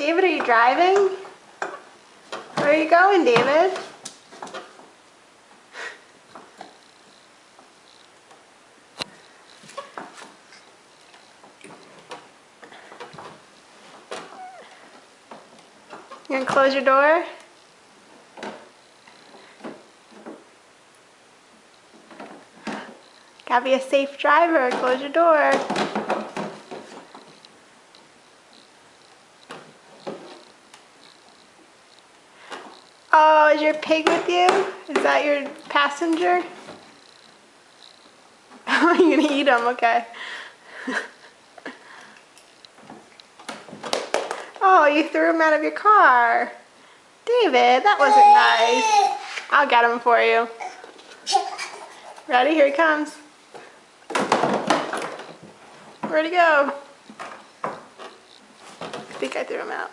David, are you driving? Where are you going, David? You gonna close your door? Gotta be a safe driver. Close your door. Oh, is your pig with you? Is that your passenger? Oh, you're gonna eat him, okay. Oh, you threw him out of your car. David, that wasn't nice. I'll get him for you. Ready? Here he comes. Where'd he go? I think I threw him out.